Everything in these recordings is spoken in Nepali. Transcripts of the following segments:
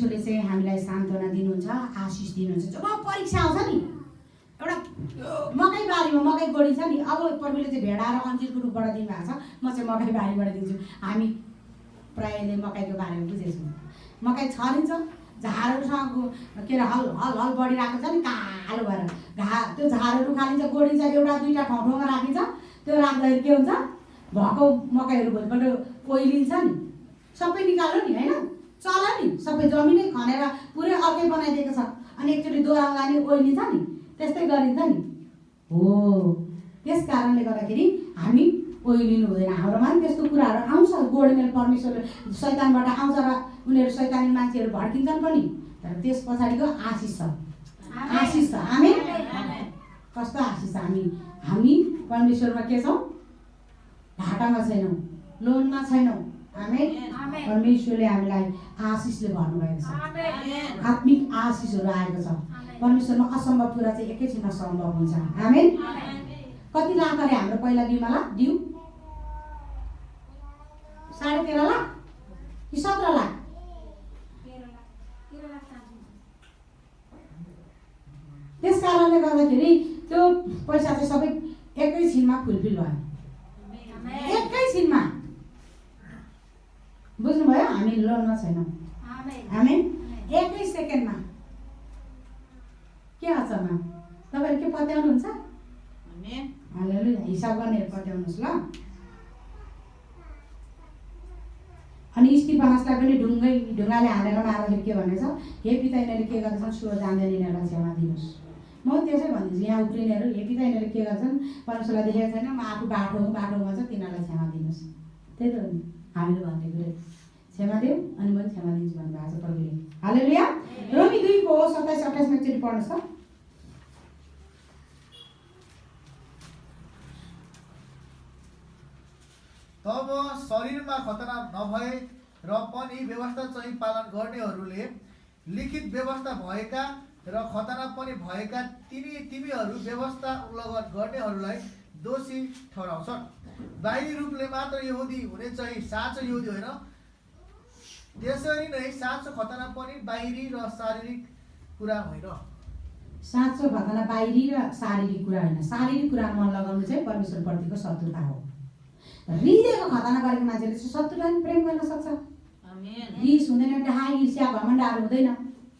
परमेश्वरले चाहिँ हामीलाई सान्त्वना दिनुहुन्छ, आशिष दिनुहुन्छ। जब परीक्षा आउँछ नि, एउटा मकै बारीमा मकै गोडिन्छ नि, अब प्रभुले चाहिँ भेडा र अन्जिरको रूपबाट दिनुभएको छ, म चाहिँ मकै बारीबाट दिन्छु। हामी प्रायःले मकैको बारेमा बुझेछौँ। मकै छरिन्छ, झारहरूसँग के अरे हल हल हल बढिरहेको छ नि, कालो भएर त्यो झारहरू खालिन्छ, गोडिन्छ, एउटा दुईवटा ठाउँमा राखिन्छ। त्यो राख्दाखेरि के हुन्छ, भएको मकैहरू भोलिपल्ट ओइलिन्छ नि, सबै निकाल्यो नि, होइन चल्यो नि, सबै जमिनै खनेर पुरै अर्कै बनाइदिएको छ। अनि एकचोटि दोहोऱ्याउँदा नि ओइलिन्छ नि, त्यस्तै गरिन्छ नि। हो, त्यस कारणले गर्दाखेरि हामी ओइलिनु हुँदैन। हाम्रोमा पनि त्यस्तो कुराहरू आउँछ, गोडमेल परमेश्वरले शैतानबाट आउँछ र उनीहरू शैतानी मान्छेहरू भड्किन्छन् पनि, तर त्यस पछाडिको आशिष छ, आशिष छ। आमेन। कस्तो आशिष छ? हामी परमेश्वरमा के छौँ? घाटामा छैनौँ, लोनमा छैनौँ। आमेन। परमेश्वरले हामीलाई आशिषले भर्नुभएको छ, आत्मिक आशिषहरू आएको छ। परमेश्वरमा असम्भव कुरा चाहिँ एकैछिनमा सम्भव हुन्छ। आमेन। कति लाख अरे हाम्रो पहिला बिमाला ड्यू? 13.5 लाख कि 17 लाख? त्यस कारणले गर्दाखेरि त्यो पैसा चाहिँ सबै एकैछिनमा फुलफिल भयो, एकैछिनमा। बुझ्नुभयो? हामी लोनमा छैनौँ। आमेन। एकै सेकेन्डमा के अचम्म? तपाईँहरू के पत्याउनुहुन्छ? हालेलुया। हिसाब गर्नेहरू पत्याउनुहोस् ल। अनि स्टिफनसलाई पनि ढुङ्गाले हानेर मार्दाखेरि के भनेछ? हे पिता, यिनीहरूले के गर्छन्? स्वर जान्दैन, यिनीहरूलाई क्षमा दिनुहोस्। म त्यसै भनिदिन्छु, यहाँ उफ्रिनेहरू, हे पिता, यिनीहरूले के गर्छन्? परमेश्वरलाई देखेको छैन, म आफू बाटोमा छ, तिनीहरूलाई क्षमा दिनुहोस्। त्यही त हो नि हामीले भन्ने कुरा, क्षमा देऊ अनि म पनि क्षमा दिन्छु भन्नुभएको छ प्रभुले। हालेलुया। रोमी 2:27-28 एकचोटि पढ्नुहोस् त। तब शरीरमा खतना नभए र पनि व्यवस्था चाहिँ पालन गर्नेहरूले लिखित व्यवस्था भएका र खतना पनि भएका तिमीहरू व्यवस्था उल्लङ्घन गर्नेहरूलाई दोषी ठहराउँछन्। बाहिरी रूपले मात्र यहुदी हुने चाहिँ साँचो यहुदी होइन, त्यसरी नै साँचो खतना पनि बाहिरी र शारीरिक कुरा होइन। साँचो खतना बाहिरी र शारीरिक कुरा होइन। शारीरिक कुरा मन लगाउनु चाहिँ परमेश्वरप्रतिको शत्रुता हो। हृदयको खतना गरेको मान्छेले चाहिँ शत्रुलाई पनि प्रेम गर्न सक्छ। रिस हुँदैन, डाहा ईर्ष्या घमण्डहरू हुँदैन।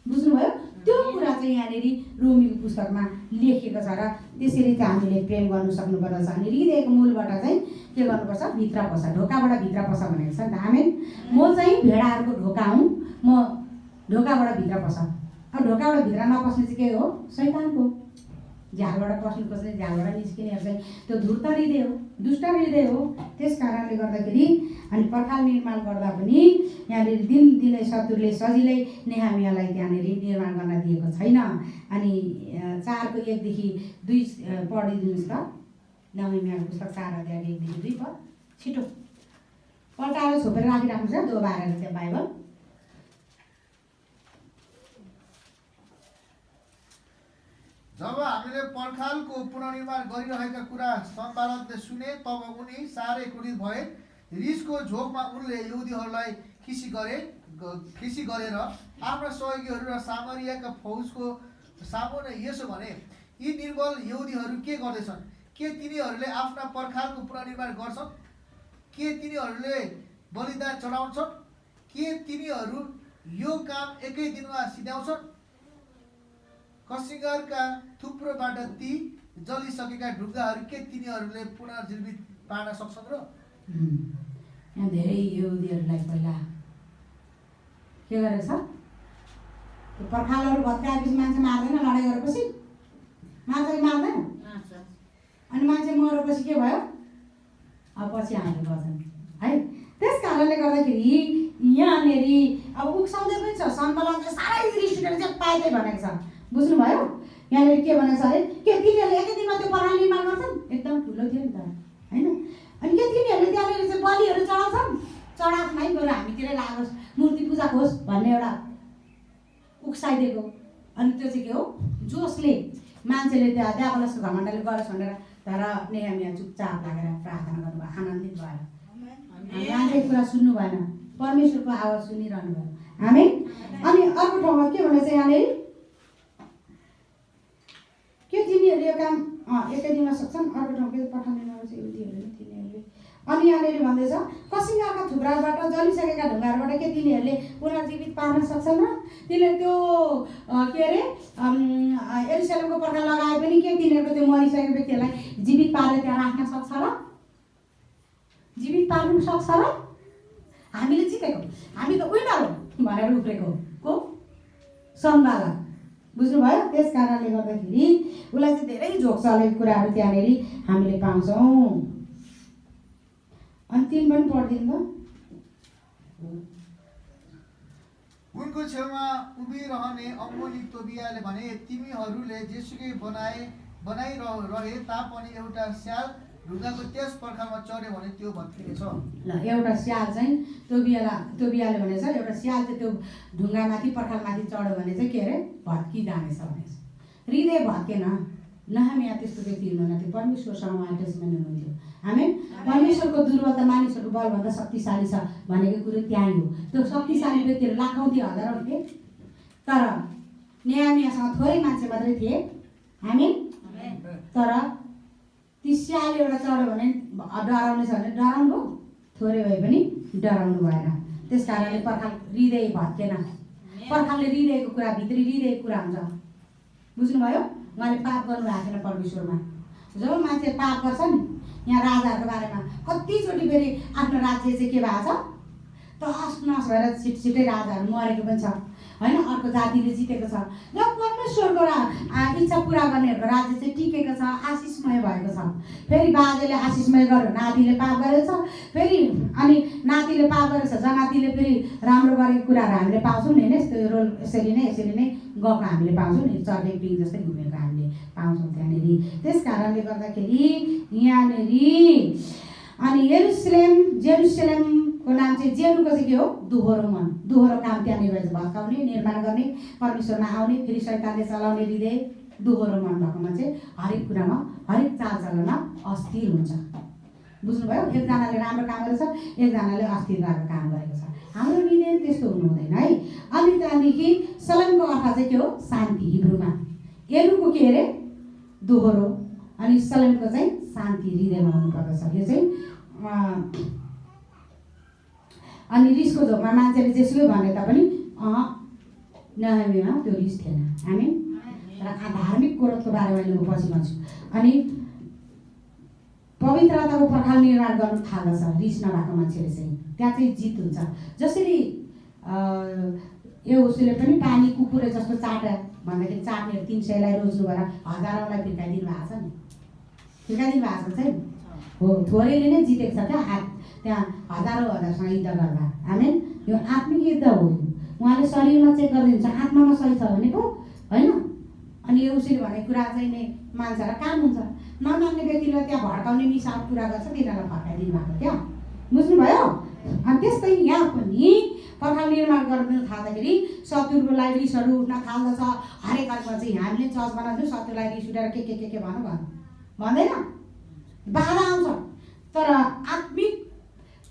बुझ्नुभयो? त्यो कुरा चाहिँ यहाँनिर रोमीको पुस्तकमा लेखिएको छ र त्यसरी चाहिँ हामीले प्रेम गर्नु सक्नुपर्दछ। अनि हृदयको मूलबाट चाहिँ के गर्नुपर्छ? भित्र पस, ढोकाबाट भित्र पस भनेको छ नि त। आमेन। म चाहिँ भेडाहरूको ढोका हुँ, म ढोकाबाट भित्र पस। अब ढोकाबाट भित्र नपस्ने चाहिँ के हो? शैतानको। झालबाट पस्नु खोज्ने, झालबाट निस्किनेहरू चाहिँ त्यो धूर्त हृदय हो, दुष्ट हृदय हो। त्यस कारणले गर्दाखेरि अनि पर्खाल निर्माण गर्दा पनि यहाँनिर दिनदिनै शत्रुले सजिलै नेहामियालाई त्यहाँनिर निर्माण गर्न दिएको छैन। अनि 4:1-2 पढिदिनुहोस् त। नेहामियाको पुस्तक 4:1-2 पढ छिटो, पल्टाएर छोपेर राखिराख्नुहोस् है, दोबारेर त्यो बाइबल। जब हामीले पर्खालको पुनर्निर्माण गरिरहेका कुरा सम्पादकले सुने, तब उनी साह्रै क्रोधित भए। रिसको झोकमा उनले यहुदीहरूलाई खिसी गरेर आफ्ना सहयोगीहरू र सामरियाका फौजको सामुन्ने यसो भने, यी निर्बल यहुदीहरू के गर्दैछन्? के तिनीहरूले आफ्ना पर्खालको पुनर्निर्माण गर्छन्? के तिनीहरूले बलिदान चढाउँछन्? के तिनीहरू यो काम एकै दिनमा सिध्याउँछन्? कसिङ्गरका थुप्रोबाट ती जलिसकेका ढुङ्गाहरू के तिनीहरूले पुनर्जीवित पार्न सक्छन् र? यहाँ धेरै यहुदीहरूलाई पहिला के गरेछ? त्यो पर्खालहरू भत्काएपछि मान्छे मार्दैन, लडाइँ गरेपछि मार्छ कि मार्दैन? अनि मान्छे मरेपछि के भयो? अब पछि हामीले गर्छन् है। त्यस कारणले गर्दाखेरि यहाँनिर अब उक्साउँदै पनि छ। सन्बलमले साह्रै रिस उठेर चाहिँ पाएकै भनेको छ। बुझ्नुभयो? यहाँनिर के भनेको छ अरे? के तिनीहरूले एकै दिनमा त्यो पर्खाल निर्माण गर्छन्? एकदम ठुलो थियो नि त, होइन? अनि के तिनीहरूले त्यहाँनिर चाहिँ बलिहरू चढाउँछन्? चढाएको नै गएर हामीतिरै लागोस्, मूर्ति पूजा होस् भन्ने एउटा उक्साइदिएको। अनि त्यो चाहिँ के हो? जोसले मान्छेले त्यहाँ द्यावलसको घमण्डले गरोस् भनेर। तर नेहामिया चुपचाप लागेर प्रार्थना गर्नुभयो, आनन्दित भयो। मान्छेको कुरा सुन्नु भएन, परमेश्वरको आवाज सुनिरहनु भयो। आमेन। अनि अर्को ठाउँमा के भनेछ यहाँनिर, के तिनीहरूले यो काम एकै दिनमा सक्छन्? अर्को ठाउँ के पठाउने नभएछ युवतीहरूले तिनीहरूले। अनि यहाँनिर भन्दैछ कसिङ्गाका थुप्राबाट जलिसकेका ढुङ्गाहरूबाट के तिनीहरूले पुनर्जीवित पार्न सक्छन् र? तिनीहरूले त्यो के अरे यरुशलेमको पर्खाल लगाए पनि के तिनीहरूको त्यो मरिसकेको व्यक्तिहरूलाई जीवित पारेर त्यहाँ राख्न सक्छ र? जीवित पार्नु सक्छ र? हामीले जितेको, हामी त विनर हो भनेर उफ्रेको को सम्वाद, बुझ्नुभयो? त्यस कारणले गर्दाखेरि उसलाई चाहिँ धेरै झोक चलेको कुराहरू त्यहाँनिर हामीले पाउँछौँ। अनि 3 पनि पढिदिनु त। उनको छेउमा उभिरहने अम्मोनी तोबियाले भने, तिमीहरूले जेसुकै बनाइरहे तापनि एउटा स्याल ढुङ्गाको त्यस पर्खालमा चढ्यो भने त्यो भत्किनेछ। ल एउटा स्याल चाहिँ तोबियाले भनेछ एउटा स्याल चाहिँ त्यो ढुङ्गामाथि पर्खालमाथि चढ्यो भने चाहिँ के अरे भत्किजानेछ भनेछ। हृदय भत्केन, नहमिया त्यस्तो व्यक्ति हुनुहुन्न थियो, परमेश्वरसँग उहाँ अट्याचमेन्ट हुनुहुन्थ्यो। आमेन। परमेश्वरको दुर्बलता मानिसहरूको बलभन्दा शक्तिशाली छ भनेको कुरो त्यहीँ हो। त्यो शक्तिशाली व्यक्तिहरू लाखौँ थिए, हजारौँ थिए, तर नेहमियासँग थोरै मान्छे मात्रै थिए। आमेन। तर ती स्याल एउटा चढ्यो भने डराउने छ भने डराउनु भयो, थोरै भए पनि डराउनु भएन। त्यस कारणले पर्खाल हृदय भत्केन। पर्खालले हृदयको कुरा, भित्री हृदयको कुरा हुन्छ, बुझ्नुभयो? उहाँले पाप गर्नु भएको छैन परमेश्वरमा। जब मान्छे पाप गर्छ नि, यहाँ राजाहरूको बारेमा कतिचोटि फेरि आफ्नो राज्य चाहिँ के भएको छ तहस नहस भएर छिटछिटै राजाहरू मरेको पनि छ होइन, अर्को जातिले जितेको छ। जब परमेश्वरको इच्छा पुरा गर्नेहरूको राज्य चाहिँ टिकेको छ, आशिषमय भएको छ। फेरि बाजेले आशिषमय गर्यो, नातिले पाप गरेको छ, फेरि अनि नातिले पाप गरेको छ, जनातिले फेरि राम्रो गरेको कुराहरू हामीले पाउँछौँ नि होइन। यस्तो रोल यसरी नै गएको हामीले पाउँछौँ नि, चर्ने पिङ जस्तै घुमेको हामीले पाउँछौँ त्यहाँनिर। त्यस कारणले गर्दाखेरि यहाँनिर अनि जेरुसलेमको नाम चाहिँ जेरुको चाहिँ के हो? दोहोरो मन, दोहोरो काम त्यहाँनिर रहेछ। भत्काउने, निर्माण गर्ने, परमेश्वरमा आउने, फेरि शैतानले चलाउने हृदय, दोहोरो मन भएको मान्छे हरेक कुरामा, हरेक चालचलनमा अस्थिर हुन्छ। बुझ्नुभयो? एकजनाले राम्रो काम गरेको छ, एकजनाले अस्थिरताको काम गरेको छ। हाम्रो हृदय त्यस्तो हुनु हुँदैन है। अनि त्यहाँदेखि सलेमको अर्थ चाहिँ के हो? शान्ति हिब्रूमा। एरुको के अरे? दोहोरो, अनि सलेमको चाहिँ शान्ति हृदयमा हुनुपर्दछ। यो चाहिँ अनि रिसको झोकमा मान्छेले जेसुकै भने तापनि नेहमियामा त्यो रिस थिएन। आमेन। र धार्मिक क्रोधको बारेमा म पछि भन्छु। अनि पवित्रताको पर्खाल निर्माण गर्नु थाल्दछ रिस नभएको मान्छेले चाहिँ, त्यहाँ चाहिँ जित हुन्छ। जसरी यो उसले पनि पानी कुकुरे जस्तो चाट्यो भन्दाखेरि चाट्नेहरू 300लाई रोज्नु भएर हजारौँलाई फिर्काइदिनु भएको छ नि, फिर्काइदिनु भएको छ छैन हो। थोरैले नै जितेको छ क्या त्यहाँ हजारौँसँग युद्ध गर्दा। आमेन। यो आत्मिक युद्ध हो। उहाँले शरीरमा चेक गरिदिन्छ आत्मामा सही छ भने पो होइन। अनि यो उसले भनेको कुरा चाहिँ नै मान्छेलाई काम हुन्छ। नमान्ने व्यक्तिलाई त्यहाँ भड्काउने मिसाल कुरा गर्छ, तिनीहरूलाई फर्काइदिनु भएको क्या, बुझ्नुभयो? अनि त्यस्तै यहाँ पनि पर्खाल निर्माण गरिदिनु थाल्दाखेरि शत्रुलाई रिसहरू उठ्न थाल्दछ। हरेक अर्को चाहिँ हामीले चर्च बनाउँछौँ, शत्रुलाई रिस उठेर के भनौँ भन्दैन, बाधा आउँछ। तर आत्मिक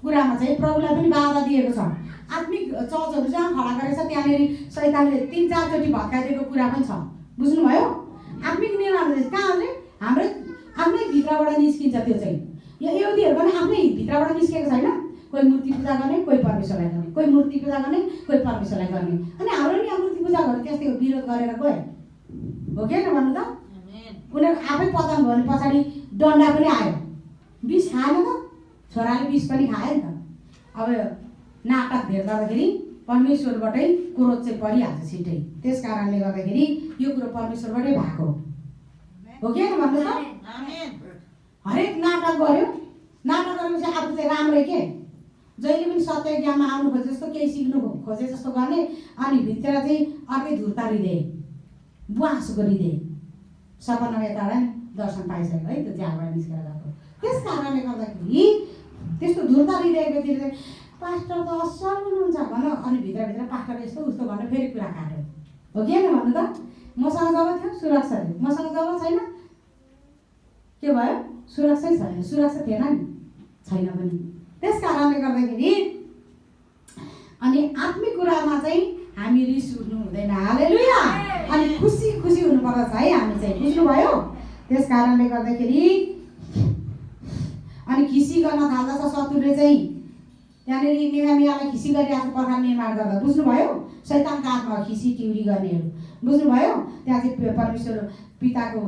कुरामा चाहिँ प्रभुलाई पनि बाधा दिएको छ। आत्मिक चर्चहरू जहाँ खडा गरेको छ त्यहाँनिर शैतानले 3-4 चोटि भत्काइदिएको कुरा पनि छ, बुझ्नुभयो? आत्मिक निर्माण कहाँ अरे हाम्रो आफ्नै भित्रबाट निस्किन्छ। त्यो चाहिँ यो यहुदीहरूको पनि आफ्नै भित्रबाट निस्केको छैन। कोही मूर्ति पूजा गर्ने, कोही परमेश्वरलाई गर्ने, कोही मूर्ति पूजा गर्ने, कोही परमेश्वरलाई गर्ने। अनि हाम्रो नि मूर्ति पूजा गर्ने त्यस्तै विरोध गरेर गए हो कि होइन भन्नु त? उनीहरू आफै पतन भयो भने पछाडि डन्डा पनि आयो, विष खाएन त, छोराले विष पनि खायो नि त। अब नाटक धेर गर्दाखेरि परमेश्वरबाटै क्रोध चाहिँ परिहाल्छ छिट्टै। त्यस कारणले गर्दाखेरि यो कुरो परमेश्वरबाटै भएको हो कि होइन भन्नु त? हरेक नाटक गर्यो, नाटक गरेपछि आफू चाहिँ राम्रै के, जहिले पनि सत्य ज्ञानमा आउनु खोजे जस्तो, केही सिक्नु खोजे जस्तो गर्ने। अनि भित्र चाहिँ अर्कै धुर्ता हृदय, बुवासोको हृदय, सपनामा यता नि दर्शन पाइसक्यो है, त्यो ज्याबाट निस्केर गएको। त्यस कारणले गर्दाखेरि त्यस्तो धुर्ता हृदयको तिर चाहिँ पास्टर त असल हुनुहुन्छ भन, अनि भित्रभित्र पास्टर यस्तो उस्तो भनेर फेरि कुरा काट्यो हो कि होइन भन्नु त? मसँग जब थियो सुरक्षा थियो, मसँग जब छैन के भयो? सुरक्षै छैन, सुरक्षा थिएन नि, छैन पनि। त्यस कारणले गर्दाखेरि अनि आत्मिक कुरामा चाहिँ हामी रिस उठ्नु हुँदैन। हालेलुया। अनि खुसी खुसी हुनुपर्दछ है हामी चाहिँ, बुझ्नुभयो? त्यस कारणले गर्दाखेरि अनि खिसी गर्न थाल्दछ शत्रुले चाहिँ। त्यहाँनिर नेहेमियालाई खिसी गरिरहेको छ पर्खाल निर्माण गर्दा, बुझ्नुभयो? शैतानको हातमा खिसी टिउरी गर्नेहरू, बुझ्नुभयो? त्यहाँ चाहिँ परमेश्वर पिताको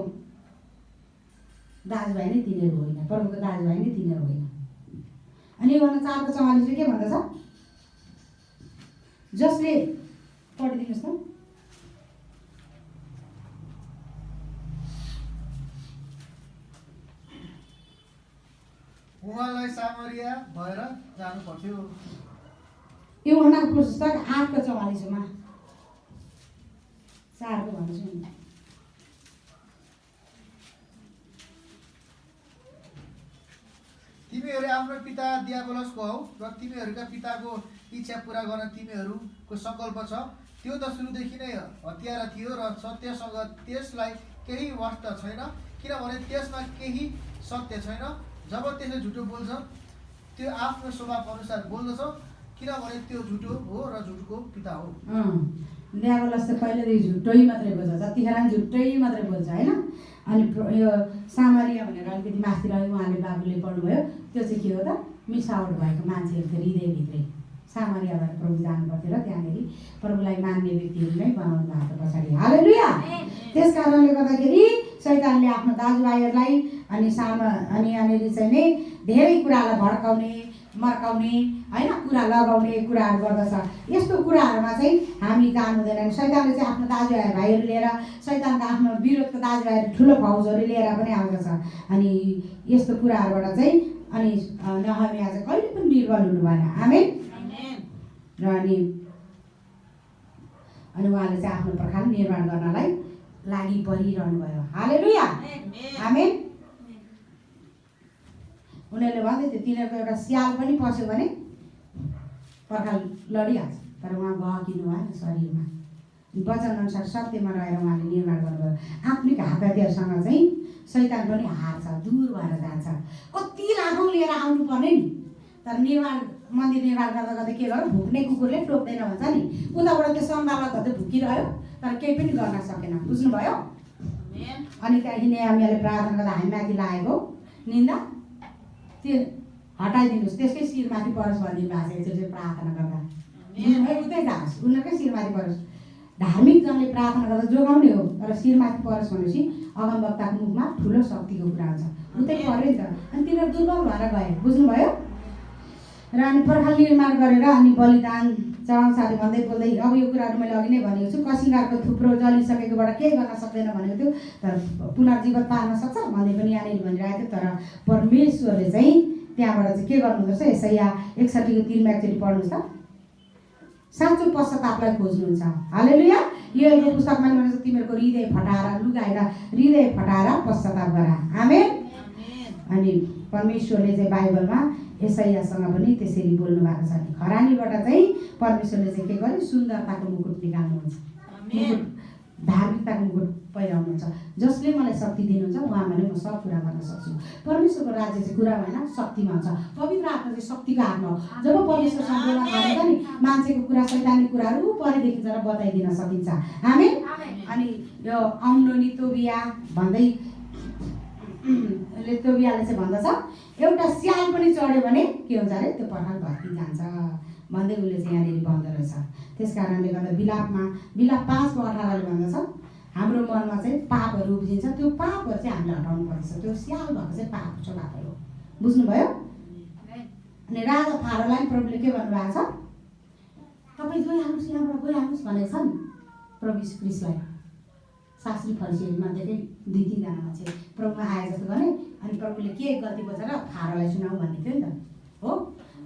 दाजुभाइ नै तिनीहरू होइन, प्रभुको दाजुभाइ नै तिनीहरू होइन। अनि योहन्ना 4:44 के भन्दछ? जसले पढिदिनुहोस् त। उहाँलाई सामरिया भएर जानु पर्थ्यो। योहन्नाको पुस्तक 8:44 मा 4 भन्छु नि। तिमीहरू आफ्नो पिता दियाबलसको हौ र तिमीहरूका पिताको इच्छा पुरा गर्न तिमीहरूको सङ्कल्प छ। त्यो त सुरुदेखि नै हत्यारा थियो र सत्यसँग त्यसलाई केही वास्ता छैन, किनभने त्यसमा केही सत्य छैन। जब त्यसले झुटो बोल्छ त्यो आफ्नो स्वभाव अनुसार बोल्दछ, किनभने त्यो झुटो हो र झुटोको पिता हो। दियाबलस चाहिँ पहिलेदेखि झुटै मात्रै बोल्छ, जतिखेर पनि झुटै मात्रै बोल्छ होइन। अनि यो सामरिया भनेर अलिकति माथितिर उहाँले बाबुले पढ्नुभयो, त्यो चाहिँ के हो त? मिसावट भएको मान्छेहरूको हृदयभित्रै सामरिया भएर प्रभु जानु पर्थ्यो र त्यहाँनिर प्रभुलाई मान्ने व्यक्तिहरू नै बनाउनु भएको पछाडि। हालेलुया। त्यस कारणले गर्दाखेरि शैतानले आफ्नो दाजुभाइहरूलाई अनि यहाँनिर चाहिँ नै धेरै कुरालाई भड्काउने, मर्काउने होइन, कुरा लगाउने कुराहरू गर्दछ। यस्तो कुराहरूमा चाहिँ हामी जानु हुँदैन। शैतानले चाहिँ आफ्नो दाजुभाइहरू लिएर, शैतानका आफ्नो विरोधको दाजुभाइहरू ठुलो फौजहरू लिएर पनि आउँदछ। अनि यस्तो कुराहरूबाट चाहिँ अनि नेहेमिया चाहिँ कहिले पनि निर्बल हुनु भएन। आमेन। र अनि उहाँले चाहिँ आफ्नो पर्खाल निर्माण गर्नलाई लागि परिरहनु भयो। हालेलुया। आमेन। उनीहरूले भन्दै थियो तिनीहरूको एउटा स्याल पनि पस्यो भने पर्खाल लडिहाल्छ, तर उहाँ बहकिनु भएन शरीरमा। वचनअनुसार सत्यमा रहेर उहाँले निर्माण गर्नुभयो। आत्मिक हातहतियारसँग चाहिँ शैतान पनि हार्छ, दूर भएर जान्छ। कति लाखौँ लिएर आउनुपर्ने नि, तर मन्दिर निर्माण गर्दा गर्दा के गर्यो? भुक्ने कुकुरले टोक्दैन भन्छ नि, उताबाट त्यो सम्भाला गर्दै भुकिरह्यो, तर केही पनि गर्न सकेन। बुझ्नुभयो? अनि त्यहाँदेखि नेहेमियाले प्रार्थना गर्दा हामी माथि लागेको निन्दा त्यो हटाइदिनुहोस्, त्यसकै शिरमाथि परोस् भनिदिनु भएको छ। एकचोटि प्रार्थना गर्दा उतै जाओस्, उनीहरूकै शिरमाथि परोस्। धार्मिक जनले प्रार्थना गर्दा जोगाउने हो, तर शिरमाथि परोस् भनेपछि अगमवक्ताको मुखमा ठुलो शक्तिको कुरा हुन्छ। उतै पऱ्यो नि त। अनि तिनीहरू दुर्बल भएर गए। बुझ्नुभयो? र अनि पर्खाल निर्माण गरेर अनि बलिदान चढाउँछले भन्दै बोल्दै अब यो कुराहरू मैले अघि नै भनेको छु। कसिङ्गारको थुप्रो जलिसकेकोबाट केही गर्न सक्दैन भनेको थियो, तर पुनर्जीवन पार्न सक्छ भन्दै पनि यहाँनिर भनिरहेको थियो। तर परमेश्वरले चाहिँ त्यहाँबाट चाहिँ के गर्नुहुँदो रहेछ? यसैया 61:3 एकचोटि पढ्नुहोस् त। साँचो पश्चातापलाई खोज्नुहुन्छ। हालेलुया। यो एउटा पुस्तकमा भनेको तिमीहरूको हृदय फटाएर पश्चाताप गर। आमेन। अनि परमेश्वरले चाहिँ बाइबलमा यसैयासँग पनि त्यसरी बोल्नु भएको छ। खरानीबाट चाहिँ परमेश्वरले चाहिँ के गर्यो? सुन्दरताको मुकुट निकाल्नुहुन्छ, मुकुट धार्मिकताको मुकुट पहिराउनुहुन्छ। जसले मलाई शक्ति दिनुहुन्छ उहाँमा नै म सब कुरा गर्न सक्छु। परमेश्वरको राज्य चाहिँ कुरा होइन, शक्तिमा हुन्छ। पवित्र आत्मा चाहिँ शक्तिको आत्मा हो। जब परमेश्वरसँग बोल्न थालेछ नि, मान्छेको कुरा शैतानिक कुराहरू परेदेखि जरा बताइदिन सकिन्छ। आमेन। अनि यो आउन्डोनी तोबिया भन्दै तोबियाले चाहिँ भन्दछ एउटा स्याल पनि चढ्यो भने के हुन्छ अरे? त्यो पर्खाल भत्किजान्छ भन्दै उसले चाहिँ यहाँनिर भन्दो रहेछ। त्यस कारणले गर्दा विलाप 5:18 भन्दछ हाम्रो मनमा चाहिँ पापहरू उब्जिन्छ, त्यो पापहरू चाहिँ हामीले हटाउनु पर्छ। त्यो स्याल भएको चाहिँ पाप स्वभाव हो। बुझ्नुभयो? अनि राजा फारोलाई प्रभुले के भन्नुभएको छ? तपाईँ गइहाल्नुहोस्, यहाँबाट गइहाल्नुहोस् भनेको छ नि प्रभु यीशु ख्रीष्टलाई। शास्त्री फरिसीहरूमध्येकै 2-3 जना मान्छे प्रभुमा आए जस्तो गर्ने। अनि प्रभुले के गल्ती बसेर फारोलाई सुनाऊ भन्ने थियो नि त, हो?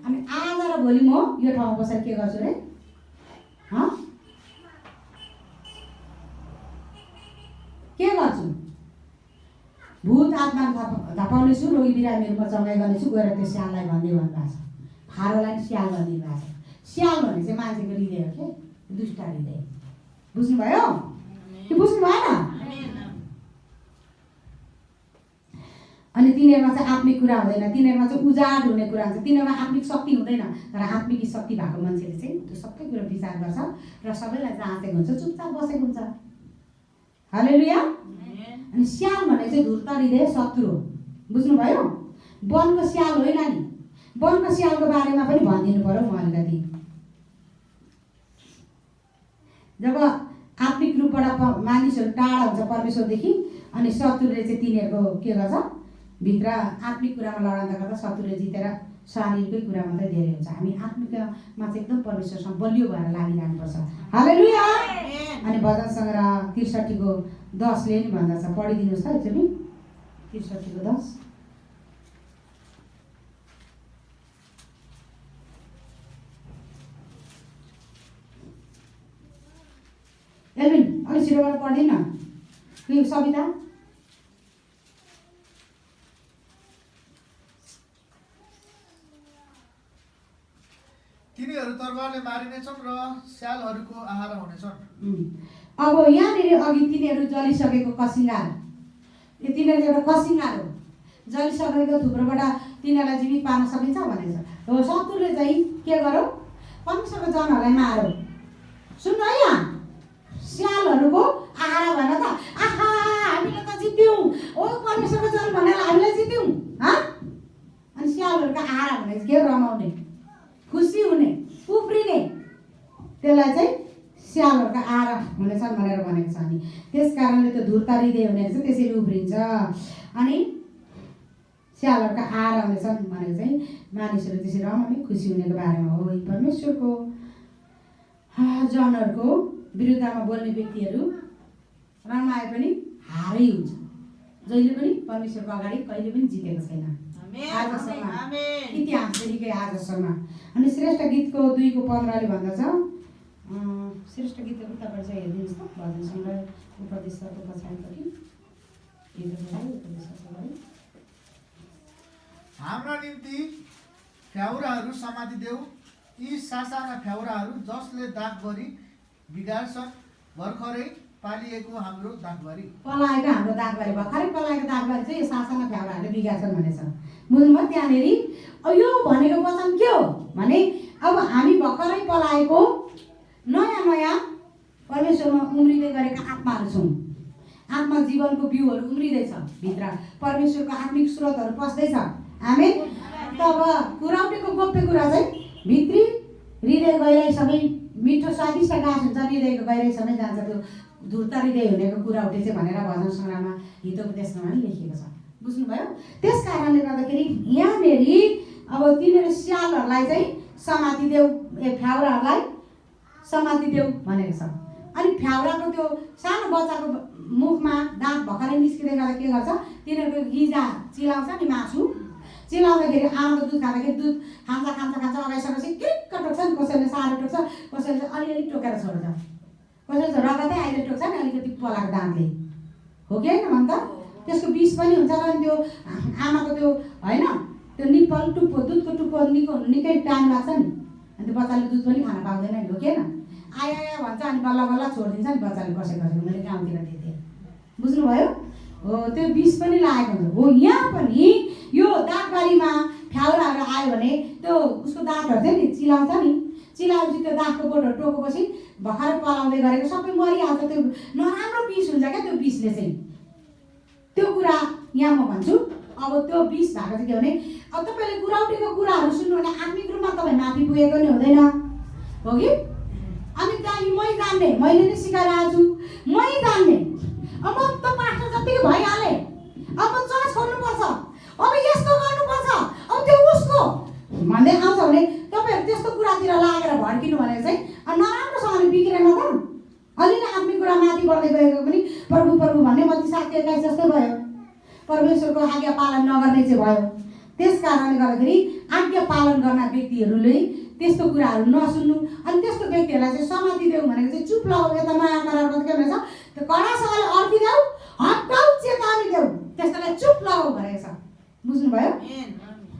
अनि आज र भोलि म यो ठाउँमा बसेर के गर्छु रे? के गर्छु? भूत आत्मा धपाउनेछु, रोगी बिरामीहरूमा चङ्गाइ गर्नेछु, गएर त्यो स्याललाई भन्दै भन्नुभएको छ। फारोलाई स्याल भनिदिनु भएको छ। स्याल भने चाहिँ मान्छेको हृदय हो, के दुष्ट हृदय। बुझ्नुभयो कि बुझ्नु भएन? अनि तिनीहरूमा चाहिँ आत्मिक कुरा हुँदैन, तिनीहरूमा चाहिँ उजाड हुने कुरा हुन्छ, तिनीहरूमा आत्मिक शक्ति हुँदैन। तर आत्मिक शक्ति भएको मान्छेले चाहिँ त्यो सबै कुरो विचार गर्छ र सबैलाई जाँचेको हुन्छ, चुपचाप बसेको हुन्छ। हालेलुया। अनि स्याल भने चाहिँ धुर्त हृदय शत्रु हो, बुझ्नुभयो? वनको स्याल होइन नि। वनको स्यालको बारेमा पनि भनिदिनु पर्यो म अलिकति। जब आत्मिक रूपबाट मानिसहरू टाढा हुन्छ परमेश्वरदेखि, अनि शत्रुले चाहिँ तिनीहरूको के गर्छ, भित्र आत्मिक कुरामा लडाउँदा गर्दा शत्रुले जितेर शारीरिकै कुरा मात्रै धेरै हुन्छ। हामी आत्मिकमा चाहिँ एकदम परमेश्वरसँग बलियो भएर लागिरहनुपर्छ। हालेलुया। अनि भजन सङ्ग्रह 63:10ले नि भन्दछ, पढिदिनुहोस् त एकचोटि। 63:10। एल्विन अलिक छिटोबाट पढ्दिन कि सविता? तिनीहरू तरवारले मारिनेछन् र स्यालहरूको आहार हुनेछन्। अब यहाँनिर अघि तिनीहरू जलिसकेको कसिङ्गार, यो तिनीहरू एउटा कसिङ्गार हो। जलिसकेको थुप्रोबाट तिनीहरूलाई जीवित पार्न सकिन्छ भनेछ। हो, शत्रुले चाहिँ के गर्यो, परमेश्वरको जनहरूलाई मार्यो। सुन्नु है, यहाँ स्यालहरूको आहार भन त। आहा, हामीले त जित्यौँ, ओ परमेश्वरको जन भनेर हामीले जित्यौँ। अनि स्यालहरूको आहार भने चाहिँ के, रमाउने, खुसी हुने, उफ्रिने, त्यसलाई चाहिँ स्यालहरूको आहार हुनेछन् भनेर भनेको छ। अनि त्यस कारणले त्यो धुर्त हृदय हुनेहरू चाहिँ त्यसरी उफ्रिन्छ। अनि स्यालहरूका आहार हुनेछन् भनेको चाहिँ मानिसहरू त्यसरी रमाउने, खुसी हुनेको बारेमा हो। परमेश्वरको जनहरूको विरुद्धमा बोल्ने व्यक्तिहरू रमाए पनि हारै हुन्छ। जहिले पनि परमेश्वरको अगाडि कहिले पनि जितेको छैन आजसम्म, इतिहासदेखिकै आजसम्म। अनि श्रेष्ठ गीतको 2:15ले भन्दछ, श्रेष्ठ गीतहरू तपाईँ चाहिँ हेरिदिनुहोस् त, भजन सङ्ग्रह उपदेशको पछाडिपट्टि। हाम्रा निम्ति फ्याउराहरू समातिदेऊ, यी सासाना फ्याउराहरू जसले दागभरि बिगार्छन्, भर्खरै पालिएको हाम्रो दागभरि। पलाएको हाम्रो दागभरि, भर्खरै पलाएको दागभरि चाहिँ यो सासाना फ्याउराहरूले बिगार्छन् भनेछ। बुझ्नुभयो? त्यहाँनिर यो भनेको वचन के हो भने, अब हामी भर्खरै पलाएको नयाँ नयाँ परमेश्वरमा उम्रिँदै गरेका आत्माहरू छौँ। आत्मा जीवनको बिउहरू उम्रिँदैछ भित्र, परमेश्वरको आत्मिक स्रोतहरू पस्दैछ। आमेन। तब कुराउटेको गोप्य कुरा चाहिँ भित्री हृदय गहिराइसम्मै मिठो स्वादिष्ट गाँस हुन्छ, हृदयको गहिराइसम्मै जान्छ। त्यो धुर्त हृदय हुनेको कुराउटे चाहिँ भनेर भजन सङ्ग्रहमा हितोपदेशमा पनि लेखिएको छ। बुझ्नुभयो? त्यस कारणले गर्दाखेरि यहाँनिर अब तिनीहरू स्यालहरूलाई चाहिँ समातिदेऊ, फ्याउराहरूलाई समातिदेऊ भनेको छ। अनि फ्याउराको त्यो सानो बच्चाको मुखमा दाँत भर्खरै निस्किँदै गर्दा के गर्छ, तिनीहरूको गिजा चिलाउँछ नि, मासु चिलाउँदाखेरि आमाको दुध खाँदाखेरि दुध खान्छ अगाइसकेपछि किक्क टोक्छ नि, कसैले साह्रो टोक्छ, कसैले चाहिँ अलिअलि टोकेर छोड्छ, कसैले चाहिँ रगतै आइले टोक्छ नि अलिकति पलाएको दाँतले। हो कि होइन भन् त? त्यसको विष पनि हुन्छ। र त्यो आमाको त्यो होइन, त्यो निप्पल टुप्पो, दुधको टुप्पो निकै टाइम लाग्छ नि, अनि त्यो बच्चाले दुध पनि खान पाउँदैन नि। हो कि होइन? आया भन्छ, अनि बल्ल बल्ल छोडिदिन्छ नि बच्चाले, कसै मैले गाउँतिर दिएको थिएँ। बुझ्नुभयो? हो, त्यो विष पनि लागेको हुन्छ। हो, यहाँ पनि यो दागबारीमा फ्याउराहरू आयो भने त्यो उसको दाँतहरू चाहिँ नि चिलाउँछ नि, चिलाएपछि त्यो दागको बोटहरू टोकेपछि भर्खरै पलाउँदै गरेको सबै मरिहाल्छ। त्यो नराम्रो विष हुन्छ क्या त्यो विषले चाहिँ। त्यो कुरा यहाँ म भन्छु। अब त्यो विष भएको चाहिँ के भने, अब तपाईँले कुराउटेको कुराहरू सुन्नु भने आत्मिक रूपमा तपाईँ माथि पुगेको नि हुँदैन, हो कि? अनि त्यहाँ मै जान्ने, मैले नै सिकाइरहेको छु, मै जान्ने, अब त पास्टर जतिकै भइहालेँ, अब चर्च खोल्नुपर्छ, अब यस्तो गर्नुपर्छ, अब त्यो उसको भन्दै आउँछ भने तपाईँहरू त्यस्तो कुरातिर लागेर भड्किनु भनेको चाहिँ नराम्रोसँगले बिग्रेन त। अलिअलि आत्मिक कुरा माथि बढ्दै गएको पनि प्रभु प्रभु भन्ने मत्ती 7:21 जस्तो भयो, परमेश्वरको आज्ञा पालन नगर्ने चाहिँ भयो। त्यस कारणले गर्दाखेरि आज्ञा पालन गर्ने व्यक्तिहरूले त्यस्तो कुराहरू नसुन्नु। अनि त्यस्तो व्यक्तिहरूलाई चाहिँ समातिदेऊ भनेको चाहिँ चुप लगाऊ। यता नयाँ करारको के भनेको छ, त्यो कडासँगले अड्किदेऊ, हटाऊ, चेतावनी देऊ, त्यस्तोलाई चुप लगाऊ भनेको छ। बुझ्नुभयो?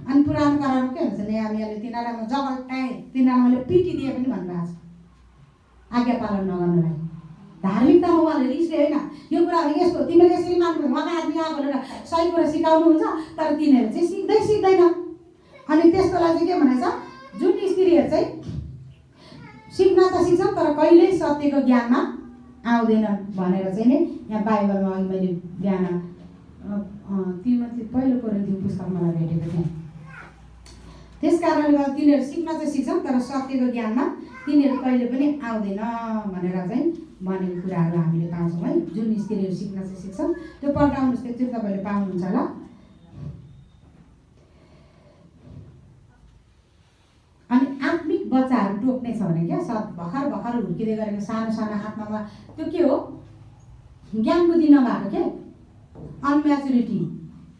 अनि पुरानो करारमा के भन्छ, नेहमियाले तिनीहरूलाई म जगल्टाएँ, तिनीहरूलाई मैले पिटिदिएँ पनि भन्नुभएको छ आज्ञा पालन नगर्नुलाई। धार्मिकतामा भने रिसले होइन, यो कुरा भने यस्तो तिमीले यसरी मान्नु उहाँको आदमी आएको भनेर सही कुरा सिकाउनुहुन्छ, तर तिनीहरू चाहिँ सिक्दैन। अनि त्यसको लागि के भनेछ, जुन स्त्रीहरू चाहिँ सिक्न त सिक्छन् तर कहिल्यै सत्यको ज्ञानमा आउँदैनन् भनेर चाहिँ नि यहाँ बाइबलमा अघि मैले बिहान तिमीले पहिलो कोरिन्थी पुस्तक मलाई भेटेको थिएँ। त्यस कारणले गर्दा तिनीहरू सिक्न चाहिँ सिक्छन् तर सत्यको ज्ञानमा तिनीहरू कहिले पनि आउँदैन भनेर चाहिँ भनेको कुराहरू हामीले पाउँछौँ है। जुन स्त्रीहरू सिक्न चाहिँ सिक्छन् त्यो पल्टाउनुहोस्, त्यो चाहिँ तपाईँले पाउनुहुन्छ होला। अनि आत्मिक बच्चाहरू टोक्ने छ भने क्या भर्खर हुर्किँदै गरेको सानो सानो आत्मामा त्यो के हो, ज्ञान बुद्धि नभएको के अनम्याचुरिटी।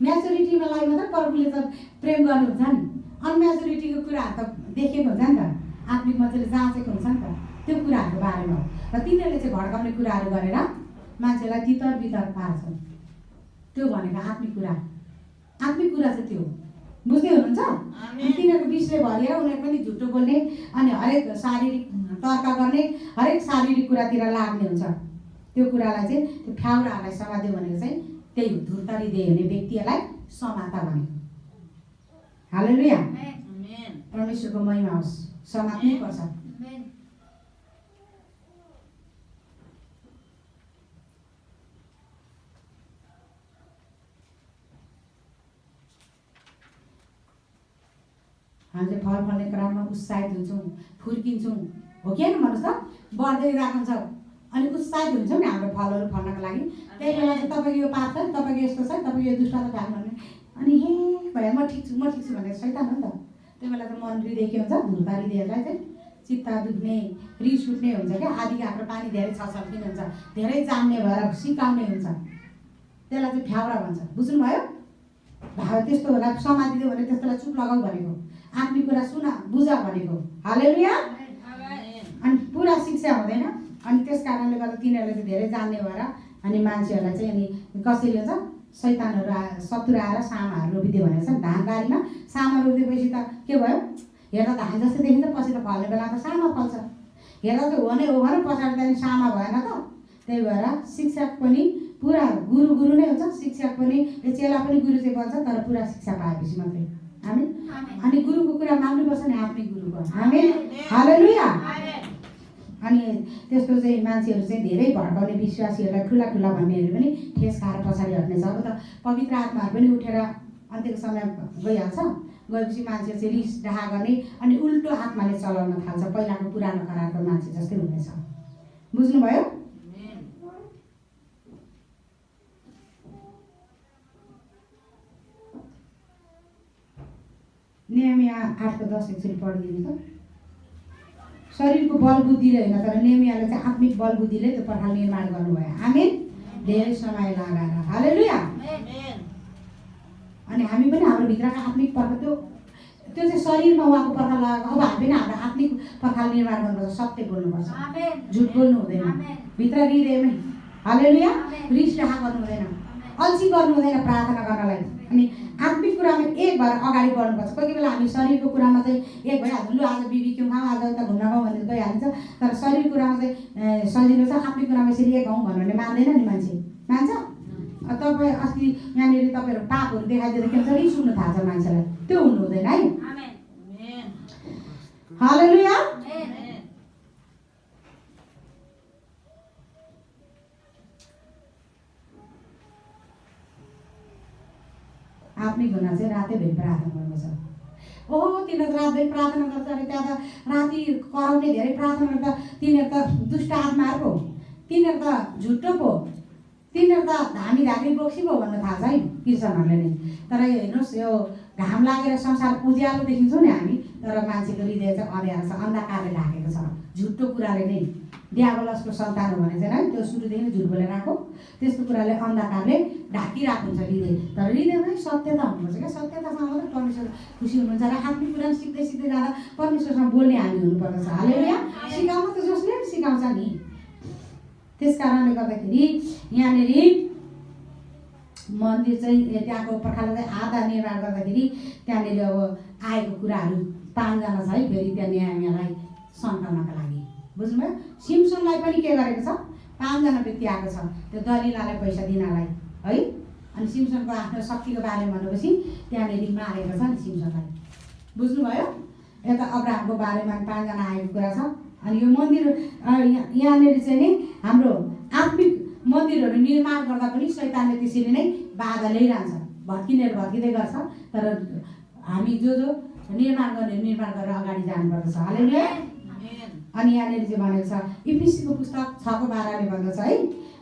म्याचुरिटीलाई मात्रै प्रभुले त प्रेम गर्नुहुन्छ नि, अनम्याचुरिटीको कुराहरू त देखेको हुन्छ नि त, आत्मिक मान्छेले जाँचेको हुन्छ नि त त्यो कुराहरूको बारेमा। र तिनीहरूले चाहिँ भड्काउने कुराहरू गरेर मान्छेलाई तितर बितर पार्छन्। त्यो भनेको आत्मिक कुरा चाहिँ त्यो बुझ्दै हुनुहुन्छ। तिनीहरूको विषयले भरिएर उनीहरू पनि झुटो बोल्ने अनि हरेक शारीरिक तर्क गर्ने, हरेक शारीरिक कुरातिर लाग्ने हुन्छ। त्यो कुरालाई चाहिँ त्यो फ्याउराहरूलाई समात्यो भनेको चाहिँ त्यही हो, धुर्तरी दिए हुने व्यक्तिहरूलाई समाता भनेको। हालेलुया, परमेश्वरको महिमा होस्, समात्नै पर्छ। हामीले फल फल्ने क्रममा उत्साहित हुन्छौँ, फुर्किन्छौँ, हो कि होइन भन्नुहोस् त, बढ्दै गएको हुन्छ अनि उत्साहित हुन्छौँ नि हाम्रो फलहरू फल्नको लागि। त्यही बेला चाहिँ तपाईँको यो पाप छ, तपाईँको यस्तो छ, तपाईँको यो दुष्टता ध्यान भन्ने अनि हे भए म ठिक छु भनेर शैतान हो नि त। त्यही बेला त मन हृदय के हुन्छ, धुर्तारी दिएरलाई चाहिँ चित्त दुख्ने, रिस उठ्ने हुन्छ क्या, आधी काम्रो पानी धेरै छल्किने हुन्छ, धेरै जान्ने भएर सिकाउने हुन्छ, त्यसलाई चाहिँ फ्याउरा भन्छ। बुझ्नुभयो? त्यस्तो होला समातिदियो भने त्यस्तोलाई चुप लगाऊ भनेको, आत्मिक कुरा सुन बुझ भनेको। हालेलुया। अनि पुरा शिक्षा हुँदैन। अनि त्यस कारणले गर्दा तिनीहरूले चाहिँ धेरै जान्ने भएर अनि मान्छेहरूलाई चाहिँ अनि कसरी हुन्छ, शैतानहरू शत्रु आएर सामाहरू रोपिदियो भनेर छ। धानबारीमा सामा रोपिदिएपछि त के भयो, हेर्दा धान जस्तै देखिन्छ, पछि त फल्ने बेला त सामा फल्छ। हेर्दा चाहिँ हो नै हो भने पछाडि त्यहाँदेखि सामा भएन त। त्यही भएर शिक्षक पनि पुरा गुरु नै हुन्छ, शिक्षक पनि चेला पनि गुरु चाहिँ बन्छ, तर पुरा शिक्षा पाएपछि मात्रै। आमेन। अनि गुरुको कुरा मान्नुपर्छ नि, आत्मिक गुरुको। आमेन, हालेलुया। अनि त्यस्तो चाहिँ मान्छेहरू चाहिँ धेरै भड्काउने, विश्वासीहरूलाई ठुला भन्नेहरू पनि ठेस खाएर पछाडि हट्नेछ। अब त पवित्र आत्माहरू पनि उठेर अन्त्यको समय गइहाल्छ, गएपछि मान्छे चाहिँ रिस डाहा गर्ने अनि उल्टो आत्माले चलाउन थाल्छ, पहिलाको पुरानो करारको मान्छे जस्तै हुनेछ। बुझ्नुभयो? नेहमिया 8:10 एकचोटि पढिदिनु त। शरीरको बल बुद्धिले होइन, तर नेहमियाले चाहिँ आत्मिक बल बुद्धिले त्यो पर्खाल निर्माण गर्नुभयो। आमेन। धेरै समय लगाएर। हालेलुया। अनि हामी पनि हाम्रो भित्रका आत्मिक पर्खाल त्यो चाहिँ शरीरमा उहाँको पर्खाल लगाएको। अब हामी पनि हाम्रो आत्मिक पर्खाल निर्माण गर्नुपर्छ, सत्य बोल्नुपर्छ, झुट बोल्नु हुँदैन, भित्र हृदयमै। हालेलुया। रिस डाहा गर्नु हुँदैन, अल्छी गर्नु हुँदैन प्रार्थना गर्नलाई। अनि आत्मिक कुरामा एक भएर अगाडि बढ्नुपर्छ। कोही बेला हामी शरीरको कुरामा चाहिँ एक भइहाल्छ, लु आज बिबी क्यौँ खाउँ, आज उता घुम्न गयौँ भनेर गइहालिन्छ, तर शरीर कुरामा चाहिँ सजिलो छ। आत्मिक कुरामा यसरी एक हौँ भन्नु भने मान्दैन नि मान्छे, मान्छ? तपाईँ अस्ति यहाँनिर तपाईँहरू पापहरू देखाइदिएर के भन्छ, रिस उठ्नु थाल्छ मान्छेलाई, त्यो हुनु हुँदैन है। हालेलुया। आत्मिक हुन चाहिँ रातैभरि प्रार्थना गर्नुपर्छ। ओहो तिनीहरू त रातभरि प्रार्थना गर्छ, अरे त्यहाँ त राति कराउने धेरै प्रार्थना गर्छ, तिनीहरू त दुष्ट आत्माहरू पो, तिनीहरू त झुटो पो, तिनीहरू त धामी झाँक्री बोक्सी पो भन्न थाल्छ है क्रिस्चियनहरूले नै। तर हेर्नुहोस्, यो घाम लागेर संसार उज्यालो देखिन्छौँ नि हामी, तर मान्छेको हृदय चाहिँ अँध्यारो छ, अन्धकारले ढाकेको छ, झुटो कुराले नै। दियावलसको सन्तान हो भने चाहिँ है, त्यो सुरुदेखि नै झुट बोलेर आएको, त्यस्तो कुराले अन्धकारले ढाकिरहेको हुन्छ हृदय। तर हृदयमै सत्यता हुनुपर्छ क्या, सत्यतासँग मात्रै परमेश्वर खुसी हुनुहुन्छ। र आत्मिक कुरा सिक्दै जाँदा परमेश्वरसँग बोल्ने हामी हुनुपर्दछ। हालेलुया। सिकाउनु त जसले पनि सिकाउँछ नि। त्यस कारणले गर्दाखेरि यहाँनिर मन्दिर चाहिँ त्यहाँको पर्खाल चाहिँ आधा निर्माण गर्दाखेरि त्यहाँनिर अब आएको कुराहरू 5 जना छ है, फेरि त्यहाँ नेहमियालाई सन्ताउनका लागि। बुझ्नुभयो? सिम्सनलाई पनि के गरेको छ, 5जना व्यक्ति आएको छ त्यो दलिलालाई पैसा दिनलाई है। अनि सिम्सनको आफ्नो शक्तिको बारेमा भनेपछि त्यहाँनिर मारेको छ नि सिम्सनलाई, बुझ्नुभयो। यता अब्राहमको बारेमा 5जना आएको कुरा छ। अनि यो मन्दिर यहाँनिर चाहिँ नि हाम्रो आत्मिक मन्दिरहरू निर्माण गर्दा पनि शैतानले त्यसरी नै बाधा ल्याइरहन्छ, भत्किँदै गर्छ। तर हामी जो निर्माण गरेर अगाडि जानुपर्दछ। हालेलुया। अनि यहाँनिर चाहिँ भनेको छ इफिसीको पुस्तक 6:12ले भन्दछ है।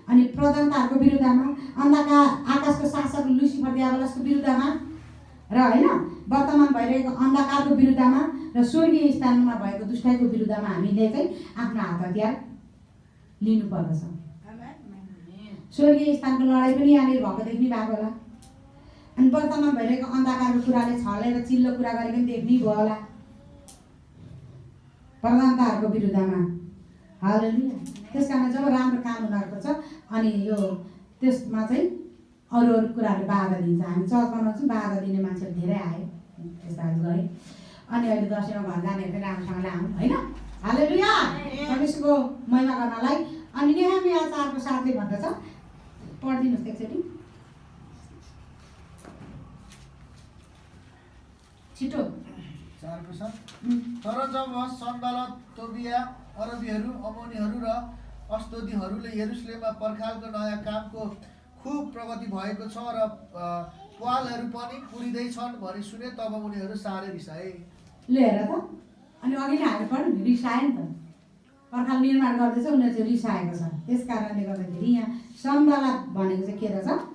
अनि प्रधानताहरूको विरुद्धमा, अन्धकार आकाशको शासक लुसिफर दियावलसको विरुद्धमा र होइन वर्तमान भइरहेको अन्धकारको विरुद्धमा र स्वर्गीय स्थानमा भएको दुष्टाइको विरुद्धमा हामीले चाहिँ आफ्नो हात हतियार लिनुपर्दछ। स्वर्गीय स्थानको लडाइँ पनि यहाँनिर भएको देख्नै भएको होला। अनि वर्तमान भइरहेको अन्धकारको कुराले छलेर चिल्लो कुरा गरेको पनि देख्नै भयो होला प्रधानताहरूको विरुद्धमा। हालेलुया। त्यस कारण जब राम्रो काम हुनुपर्छ अनि यो त्यसमा चाहिँ अरू कुराहरू बाधा दिन्छ। हामी चर्च बनाउँछौँ, बाधा दिने मान्छेहरू धेरै आए, त्यस्ताहरू गए। अनि अहिले दसैँमा घर जानेहरू पनि राम्रोसँगले आउँ होइन। हालेलुया। परमेश्वरको महिमा गर्नलाई। अनि नेहमिया 4:7ले भन्दछ, पढिदिनुहोस् एकचोटि छिटो। 4:7 तर जब सन्बालत, तोबिया, अरबीहरू, अमोनीहरू र अस्दोदीहरूले यरुसलेममा पर्खालको नयाँ कामको खुब प्रगति भएको छ र प्वालहरू पनि पुरिँदैछन् भनी सुने तब उनीहरू साह्रै रिसाए। लिएर त अनि अघि नै हालेर पढ्नु नि, रिसाए नि त। पर्खाल निर्माण गर्दैछ, उनीहरू चाहिँ रिसाएको छ। त्यस कारणले गर्दाखेरि यहाँ सन्बालत भनेको चाहिँ के रहेछ?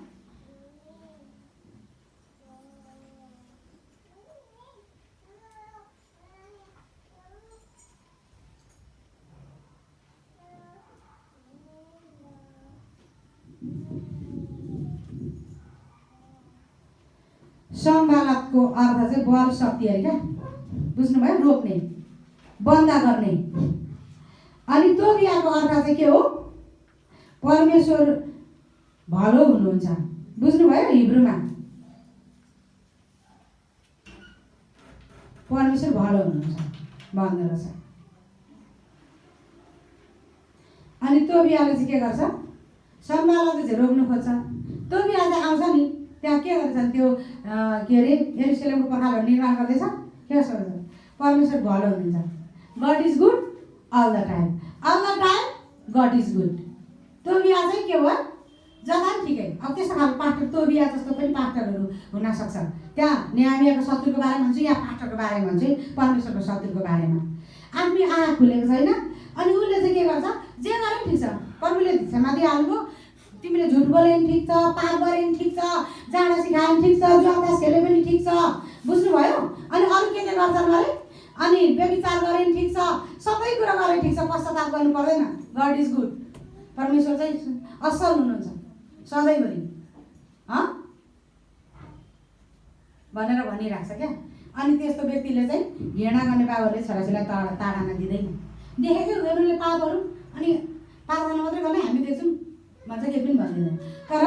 सम्बालकको अर्थ चाहिँ बल शक्ति है क्या, बुझ्नुभयो? रोक्ने, बन्द गर्ने। अनि तोबियाको अर्थ चाहिँ के हो? परमेश्वर भलो हुनुहुन्छ, बुझ्नुभयो? हिब्रूमा परमेश्वर भलो हुनुहुन्छ भन्दो रहेछ। अनि तोबियाले चाहिँ के गर्छ? सम्बालकले चाहिँ रोक्नु खोज्छ। तोबिया चाहिँ आउँछ नि, त्यहाँ के गर्छन्? त्यो के अरे यरुसलेमको पर्खालहरू निर्माण गर्दैछ। के सोच्छ? परमेश्वर भलो हुनुहुन्छ। God is good all the time, all the time God is good. तोबिया चाहिँ के हो? जता पनि ठिकै। अब त्यस्तो खालको पास्टर, तोबिया जस्तो पनि पास्टरहरू हुनसक्छ। त्यहाँ नेहमियाको शत्रुको बारेमा भन्छु, यहाँ पास्टरको बारेमा भन्छु, परमेश्वरको शत्रुको बारेमा। आफ्नो आँखा खुलेको छैन। अनि उसले चाहिँ के गर्छ? जे गरे पनि ठिक छ, प्रभुले धिक्छामा दिइहाल्नु। तिमीले झुट बोले पनि ठिक छ, पाप गरे पनि ठिक छ, जाँडा सिकाए पनि ठिक छ, जुवातास खेले पनि ठिक छ, बुझ्नुभयो? अनि अरू के गर्छन् अरे? अनि व्यभिचार गरे पनि ठिक छ, सबै कुरा गरे ठिक छ, पश्चाताप गर्नु पर्दैन। God is good. परमेश्वर चाहिँ असल हुनुहुन्छ सधैँभरि भनेर भनिरहेको छ क्या। अनि त्यस्तो व्यक्तिले चाहिँ घृणा गर्ने बाबुहरूले छोराछोरीलाई ताडना दिँदैन। देखेकै हुँदैनले पापहरू, अनि प्रार्थना मात्रै गर्ने हामी देख्छौँ भन्छ, केही पनि भन्दैन। तर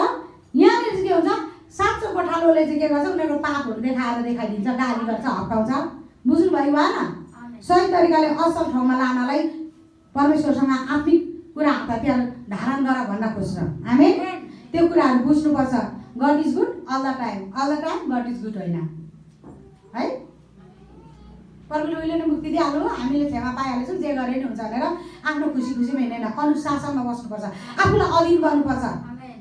यहाँनिर चाहिँ के हुन्छ? साँचो गोठालोले चाहिँ के गर्छ? उनीहरूको पापहरू देखाइदिन्छ, गाली गर्छ, हप्काउँछ, बुझ्नुभयो भएन? सही तरिकाले असल ठाउँमा लानलाई परमेश्वरसँग आत्मिक कुरा हतियार धारण गर भन्न खोज्छ। हामी त्यो कुराहरू बुझ्नुपर्छ। God is good all the time, all the time God is good होइन है। प्रभुले उहिले नै मुक्ति दिइहाल्नु, हामीले क्षमा पाइहालेछौँ, जे गरे नि हुन्छ भनेर आफ्नो खुसीमा हिँडेन, अनुशासनमा बस्नुपर्छ, आफूलाई अधीन गर्नुपर्छ।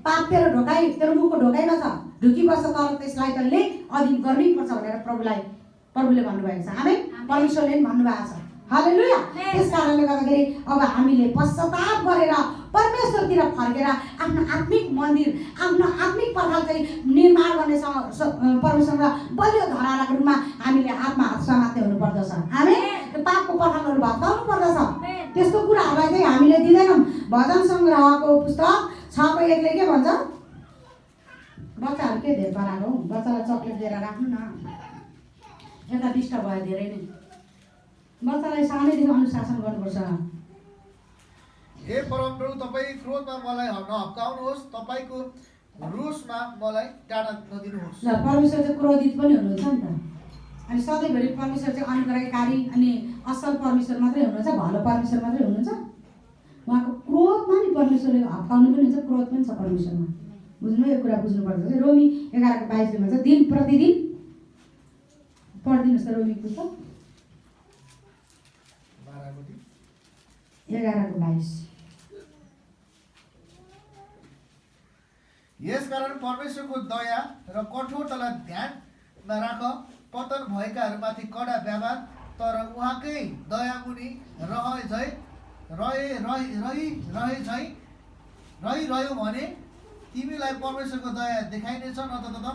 पाप तेरो ढोकाइ, तेरो मुखको ढोकाइमा छ, ढुकिबस्छ, तर त्यसलाई तैँले अधीन गर्नैपर्छ भनेर प्रभुले भन्नुभएको छ। हामी परमेश्वरले पनि भन्नुभएको छ। हालेलुया। त्यस कारणले गर्दाखेरि अब हामीले पश्चाताप गरेर परमेश्वरतिर फर्केर आफ्नो आत्मिक मन्दिर, आफ्नो आत्मिक पर्खाल चाहिँ निर्माण गर्ने परमेश्वरसँग बलियो धरालाको रूपमा हामीले हातमा हात समात्ने हुनुपर्दछ। हामी पापको पर्खालहरू भत्काउनु पर्दछ। त्यस्तो कुराहरूलाई चाहिँ हामीले दिँदैनौँ। भजन सङ्ग्रहको पुस्तक 6:1ले के भन्छ? बच्चाहरू के धेरै कराएको हौ, बच्चालाई चक्लेट दिएर राख्नु न, यता डिस्टर्ब भयो धेरै नै। बच्चालाई सानैदेखि अनुशासन गर्नुपर्छ। हे परमप्रभु, तपाईँ क्रोधमा मलाई नहप्काउनुहोस्, तपाईँको रोषमा मलाई टाढा नदिनुहोस्। ल, परमेश्वर चाहिँ क्रोधित पनि हुनुहुन्छ नि त। अनि सधैँभरि परमेश्वर चाहिँ अनुग्रहकारी अनि असल परमेश्वर मात्रै हुनुहुन्छ, भलो परमेश्वर मात्रै हुनुहुन्छ? उहाँको क्रोधमा नि परमेश्वरले हप्काउनु पनि हुन्छ, क्रोध पनि छ परमेश्वरमा। बुझ्नु, यो कुरा बुझ्नुपर्छ। रोमी 11:22 भन्छ, दिन प्रतिदिन पढिदिनुहोस् त रोमी पुस्तक 11:22। यसकारण परमेश्वरको दया र कठोरतालाई ध्यानमा राख, पतन भएकाहरूमाथि कडा व्यवहार, तर उहाँकै दयामुनि रहिरह्यो भने तिमीलाई परमेश्वरको दया देखाइनेछ, नत्र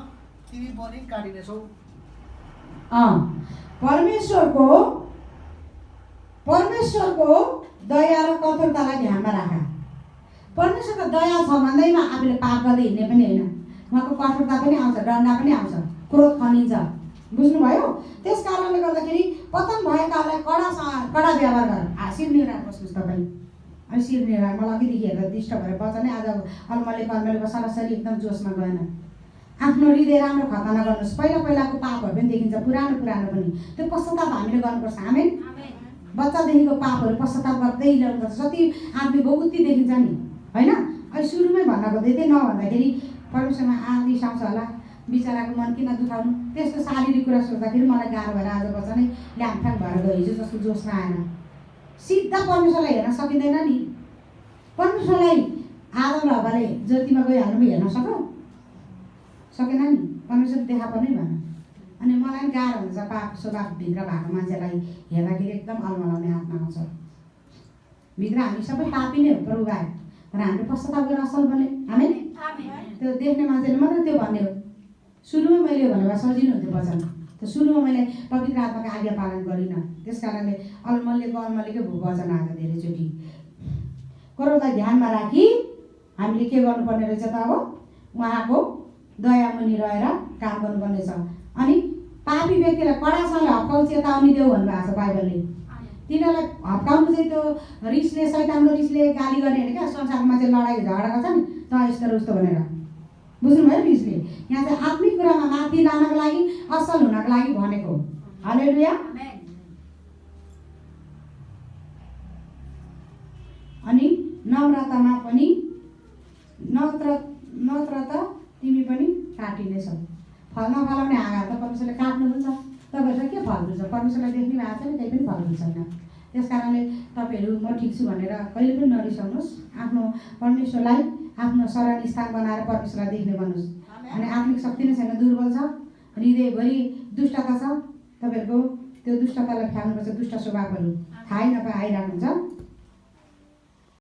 तिमी पनि काटिनेछौ। परमेश्वरको दया र कठोरतालाई ध्यानमा राख। परमेश्वरको दया छ भन्दैमा आफूले पाप गर्दै हिँड्ने पनि होइन। उहाँको कठोरता पनि आउँछ, डन्डा पनि आउँछ, क्रोध खनिन्छ। बुझ्नुभयो? त्यस कारणले गर्दाखेरि पतन भएकालाई कडा व्यवहार गर। शिर निहुरा बस्नुहोस् तपाईँ। अनि शिर निहुरा मलाई अघिदेखि हेरेर दिष्ट भएर बच्चा आज कर्मले सरासरी एकदम जोसमा गएन। आफ्नो हृदय राम्रो खतना गर्नुहोस्। पहिलाको पापहरू पनि देखिन्छ, पुरानो पनि। त्यो पश्चाताप हामीले गर्नुपर्छ। आमेन। बच्चादेखिको पापहरू पश्चाताप गर्दै ल्याउनुपर्छ। जति आदमी भोगुत्ती देखिन्छ नि, होइन? अहिले सुरुमै भन्न खोज्दै थिएँ, नभन्दाखेरि परमेश्वरमा रिस आउँछ होला, बिचराको मन किन दुखाउनु। त्यस्तो शारीरिक कुरा सोच्दाखेरि मलाई गाह्रो भएर आज बच्चा नै ल्याङफ्याङ भएर गयो। हिजो जस्तो जोसमा आएन। सिधा परमेश्वरलाई हेर्न सकिँदैन नि। परमेश्वरलाई आदम र हव्वाले ज्योतिमा गइहाल्नु हेर्न सकेन नि। परमेश्वर देखा पर्नै भएन। अनि मलाई पनि गाह्रो हुन्छ पाप स्वभावभित्र भएको मान्छेलाई हेर्दाखेरि एकदम अलमलाउने आत्मा आउँछ। भित्र हामी सबै पापी नै हो प्रभु भाइ, तर हामीले पश्चाताप गरेर असल बने। आमेन। त्यो देख्ने मान्छेले मात्रै त्यो भन्ने हो। सुरुमै मैले यो भनेर सजिलो हुन्थ्यो वचन, त सुरुमा मैले पवित्र आत्माको आज्ञा पालन गरिनँ। त्यस कारणले अलमल्लेकै वचन आएको धेरैचोटि। क्रोधलाई ध्यानमा राखी हामीले के गर्नुपर्ने रहेछ त? अब उहाँको दयामुनि रहेर काम गर्नुपर्ने छ। अनि पापी व्यक्तिलाई कडासँगले हप्काउ, चेतावनी देऊ भन्नुभएको छ बाइबलले। तिनीहरूलाई हप्काउनु चाहिँ त्यो रिसले, शैतानको रिसले गाली गर्ने होइन क्या। संसारको मान्छे लडाइँ झगडा गर्छ नि, त यस्तो र उस्तो भनेर। बुझ्नुभयो? रिसले यहाँ चाहिँ आत्मिक कुरामा माथि लानको लागि, असल हुनको लागि भनेको। हालेलुया। अनि नम्रतामा पनि नत्र त तिमी पनि काटिनेछौ। फल नफलाउने हाँगा त परमेश्वरले काट्नु हुन्छ। तपाईँहरूलाई के फल हुन्छ? परमेश्वरलाई देख्ने भएको छैन, त्यही पनि फल हुन्छ छैन। त्यस कारणले तपाईँहरू म ठिक छु भनेर कहिले पनि नरिसाउनुहोस्। आफ्नो परमेश्वरलाई आफ्नो शरण स्थान बनाएर परमेश्वरलाई देख्ने गर्नुहोस्। अनि आत्मिक शक्ति नै छैन, दुर्बल छ, हृदयभरि दुष्टता छ। तपाईँहरूको त्यो दुष्टतालाई फ्याल्नुपर्छ। दुष्ट स्वभावहरू थाहै नपाए आइरहनुहुन्छ।